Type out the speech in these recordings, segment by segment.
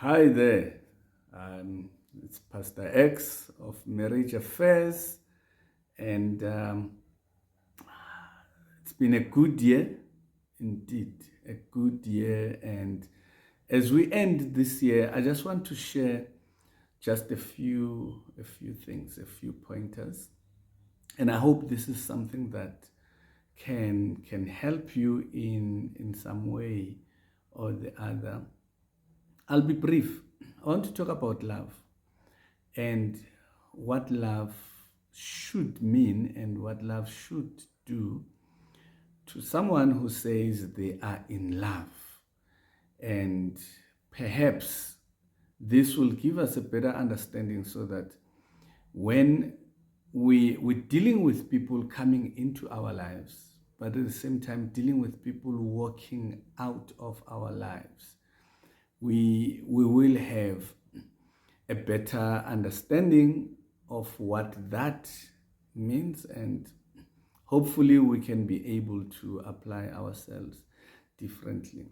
Hi there. It's Pastor X of Marriage Affairs, and it's been a good year, indeed, a good year. And as we end this year, I just want to share just a few things, a few pointers, and I hope this is something that can help you in some way or the other. I'll be brief. I want to talk about love and what love should mean and what love should do to someone who says they are in love. And perhaps this will give us a better understanding so that when we're dealing with people coming into our lives, but at the same time dealing with people walking out of our lives, we will have a better understanding of what that means, and hopefully we can be able to apply ourselves differently.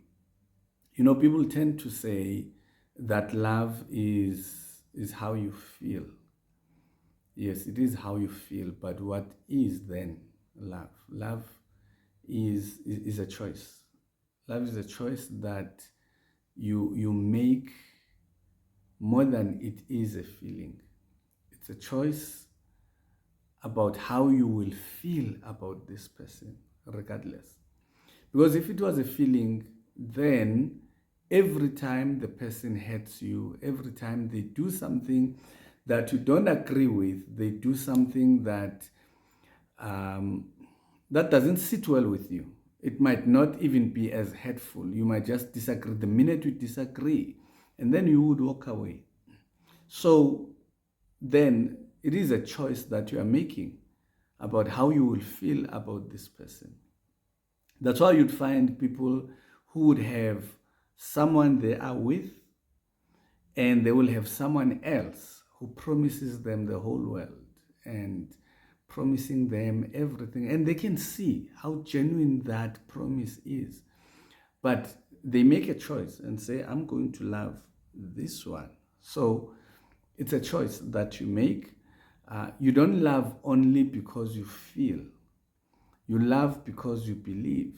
People tend to say that love is how you feel. Yes, it is how you feel, but what is then love? Love is a choice. Love is a choice that you make more than it is a feeling. It's a choice about how you will feel about this person, regardless. Because if it was a feeling, then every time the person hurts you, every time they do something that you don't agree with, they do something that that doesn't sit well with you. It might not even be as hurtful. You might just disagree. The minute you disagree, and then you would walk away. So then it is a choice that you are making about how you will feel about this person. That's why you'd find people who would have someone they are with, and they will have someone else who promises them the whole world and promising them everything. And they can see how genuine that promise is. But they make a choice and say, I'm going to love this one. So it's a choice that you make. You don't love only because you feel. You love because you believe.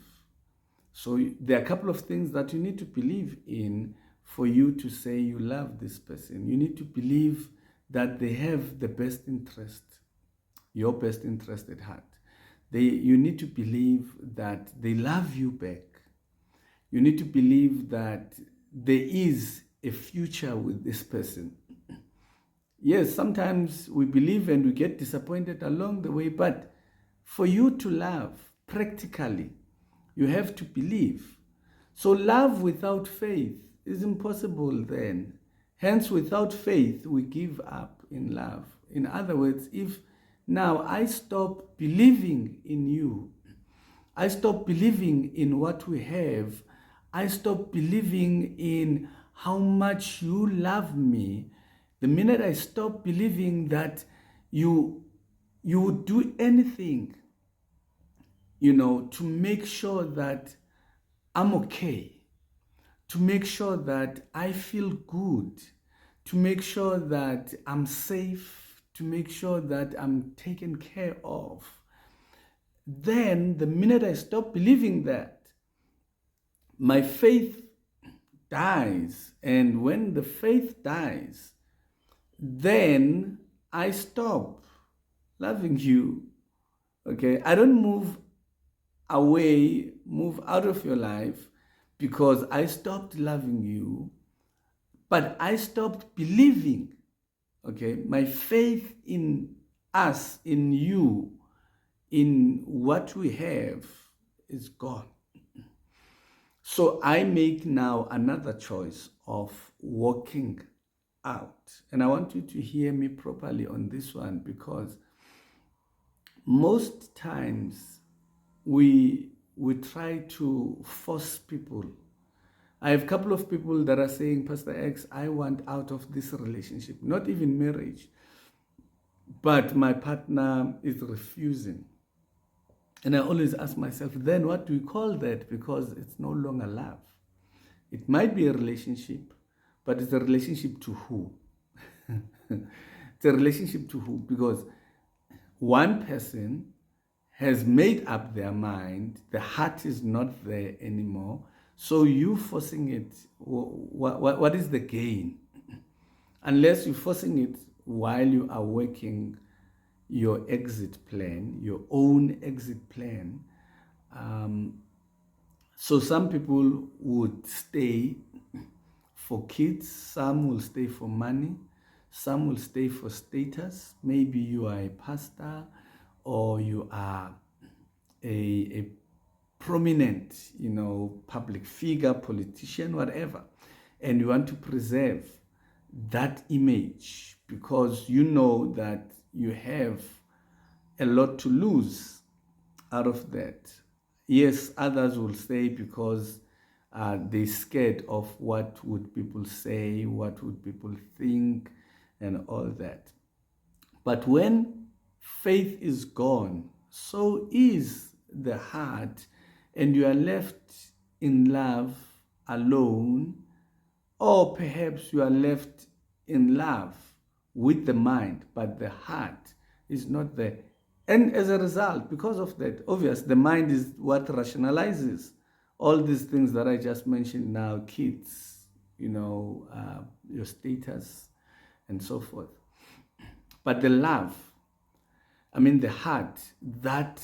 So there are a couple of things that you need to believe in for you to say you love this person. You need to believe that they have the best interest, your best interest at heart. You need to believe that they love you back. You need to believe that there is a future with this person. Yes, sometimes we believe and we get disappointed along the way, but for you to love practically, you have to believe. So love without faith is impossible then. Hence, without faith, we give up in love. In other words, if now I stop believing in you, I stop believing in what we have, I stop believing in how much you love me, the minute I stop believing that you would do anything, to make sure that I'm okay, to make sure that I feel good, to make sure that I'm safe, to make sure that I'm taken care of, then the minute I stop believing that, my faith dies. And when the faith dies, then I stop loving you. Okay? I don't move away, move out of your life because I stopped loving you, but I stopped believing. Okay? My faith in us, in you, in what we have is gone. So I make now another choice of walking out. And I want you to hear me properly on this one, because most times we try to force people. I have a couple of people that are saying, Pastor X, I want out of this relationship, not even marriage, but my partner is refusing. And I always ask myself, then what do we call that? Because it's no longer love. It might be a relationship, but it's a relationship to who? It's a relationship to who? Because one person has made up their mind, the heart is not there anymore. So you forcing it, what is the gain? Unless you're forcing it while you are working your exit plan, your own exit plan. So some people would stay for kids, some will stay for money, some will stay for status. Maybe you are a pastor or you are a prominent, public figure, politician, whatever, and you want to preserve that image because you know that you have a lot to lose out of that. Yes, others will say because they're scared of what would people say, what would people think, and all that. But when faith is gone, so is the heart, and you are left in love alone, or perhaps you are left in love with the mind, but the heart is not there. And as a result, because of that, obvious, the mind is what rationalizes all these things that I just mentioned now, kids, your status, and so forth. But the love, the heart, that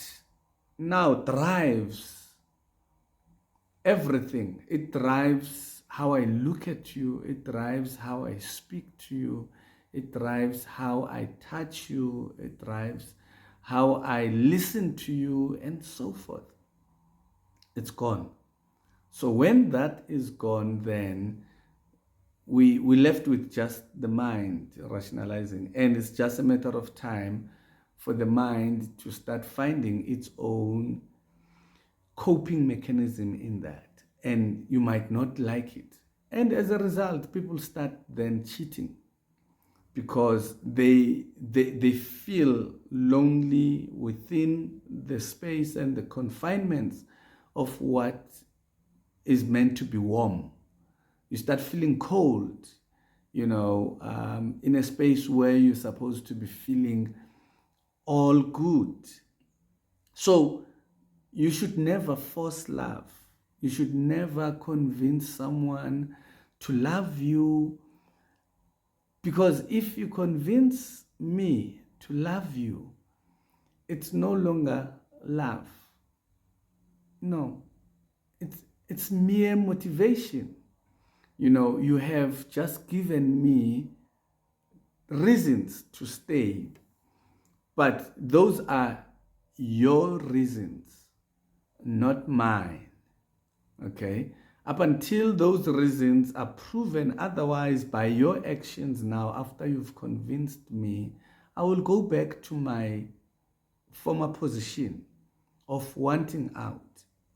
now drives everything. It drives how I look at you. It drives how I speak to you. It drives how I touch you. It drives how I listen to you, and so forth. It's gone. So when that is gone, then we left with just the mind rationalizing, and it's just a matter of time for the mind to start finding its own coping mechanism in that, and you might not like it, and as a result people start then cheating because they feel lonely within the space and the confinements of what is meant to be warm. You start feeling cold, in a space where you're supposed to be feeling all good. So you should never force love. You should never convince someone to love you, because if you convince me to love you, it's no longer love. No, it's mere motivation. You have just given me reasons to stay, but those are your reasons, not mine. Okay? Up until those reasons are proven otherwise by your actions now, after you've convinced me, I will go back to my former position of wanting out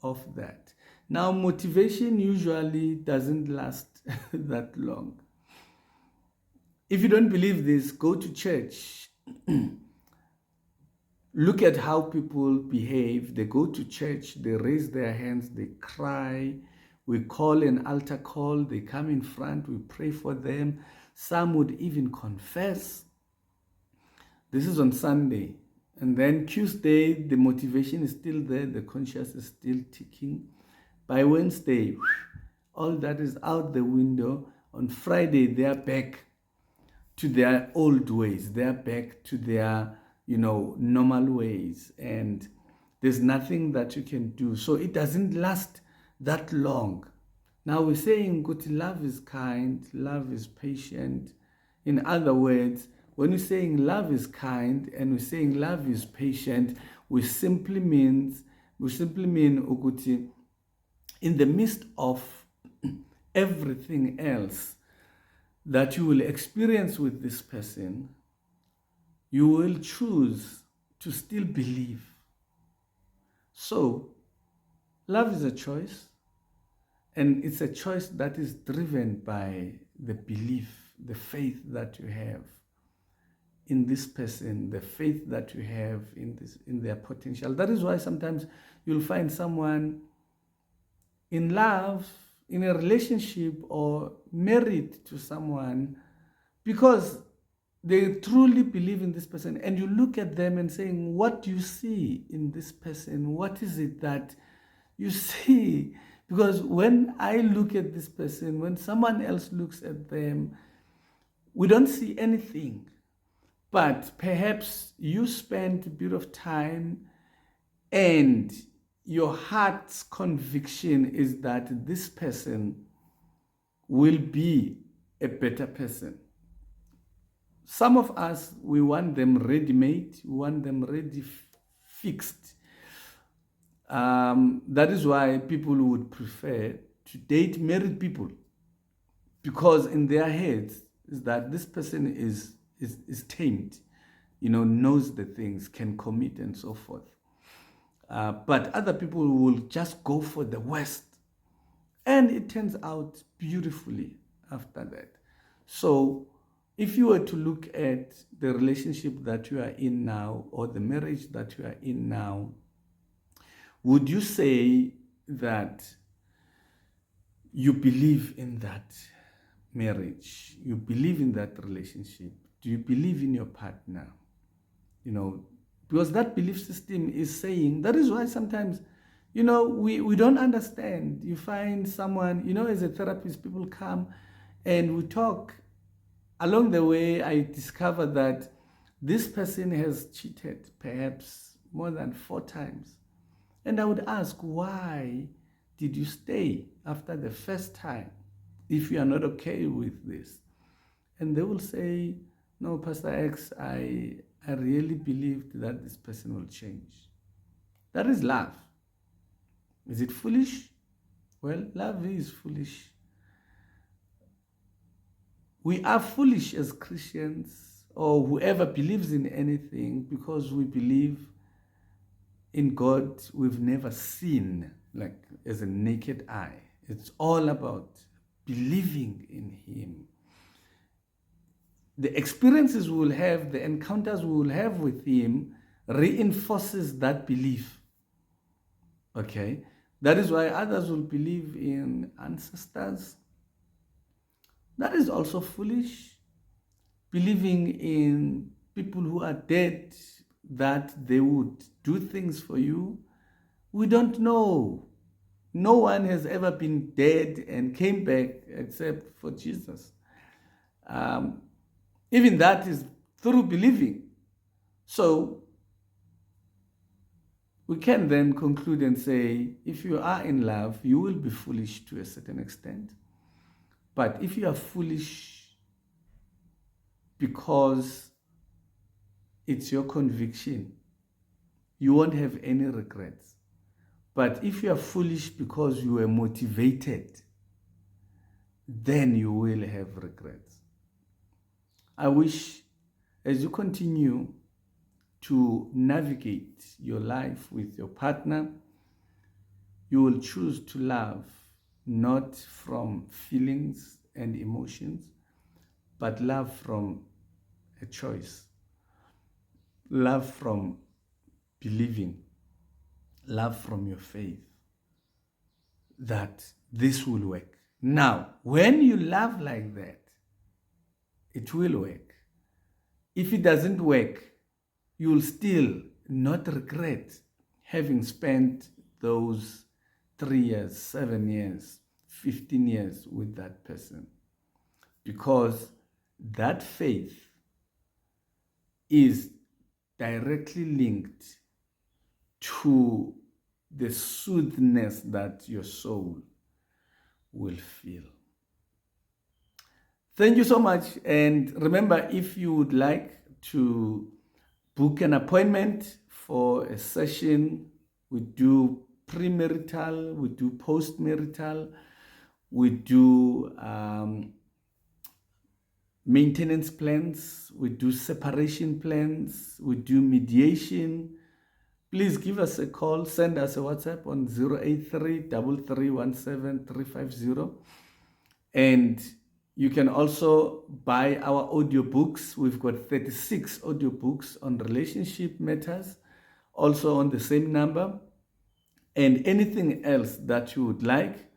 of that. Now, motivation usually doesn't last that long. If you don't believe this, go to church. Look at how people behave. They go to church, they raise their hands, they cry. We call an altar call, they come in front, we pray for them. Some would even confess. This is on Sunday. And then Tuesday, the motivation is still there, the conscience is still ticking. By Wednesday, all that is out the window. On Friday, they are back to their old ways. They are back to their, normal ways. And there's nothing that you can do. So it doesn't last that long. Now we're saying good love is kind, love is patient. In other words, when we're saying love is kind and we're saying love is patient, we simply mean ukuthi in the midst of everything else that you will experience with this person, you will choose to still believe. So love is a choice, and it's a choice that is driven by the belief, the faith that you have in this person, the faith that you have in their potential. That is why sometimes you'll find someone in love, in a relationship or married to someone because they truly believe in this person, and you look at them and saying, what do you see in this person? What is it that you see? Because when I look at this person, when someone else looks at them, we don't see anything. But perhaps you spend a bit of time and your heart's conviction is that this person will be a better person. Some of us, we want them ready-made, we want them ready fixed. That is why people would prefer to date married people, because in their heads is that this person is tamed, knows the things, can commit and so forth. But other people will just go for the worst. And it turns out beautifully after that. So if you were to look at the relationship that you are in now, or the marriage that you are in now, would you say that you believe in that marriage? You believe in that relationship? Do you believe in your partner? Because that belief system is saying, that is why sometimes, we don't understand. You find someone, as a therapist, people come and we talk. Along the way, I discover that this person has cheated perhaps more than 4 times. And I would ask, why did you stay after the first time if you are not okay with this? And they will say, no, Pastor X, I really believed that this person will change. That is love. Is it foolish? Well, love is foolish. We are foolish as Christians, or whoever believes in anything, because we believe in God we've never seen, like as a naked eye. It's all about believing in Him. The experiences we will have, the encounters we will have with Him reinforces that belief. Okay? That is why others will believe in ancestors. That is also foolish. Believing in people who are dead, that they would do things for you. We don't know. No one has ever been dead and came back except for Jesus. Even that is through believing. So we can then conclude and say, if you are in love, you will be foolish to a certain extent. But if you are foolish because it's your conviction, you won't have any regrets. But if you are foolish because you were motivated, then you will have regrets. I wish, as you continue to navigate your life with your partner, you will choose to love not from feelings and emotions, but love from a choice. Love from believing. Love from your faith that this will work. Now, when you love like that, it will work. If it doesn't work, you will still not regret having spent those 3 years, 7 years, 15 years with that person. Because that faith is directly linked to the soothness that your soul will feel. Thank you so much. And remember, if you would like to book an appointment for a session, we do premarital, we do postmarital, we do maintenance plans, we do separation plans, we do mediation. Please give us a call, send us a WhatsApp on 083-3317-350. And you can also buy our audiobooks. We've got 36 audiobooks on relationship matters, also on the same number. And anything else that you would like,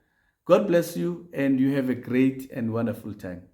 God bless you, and you have a great and wonderful time.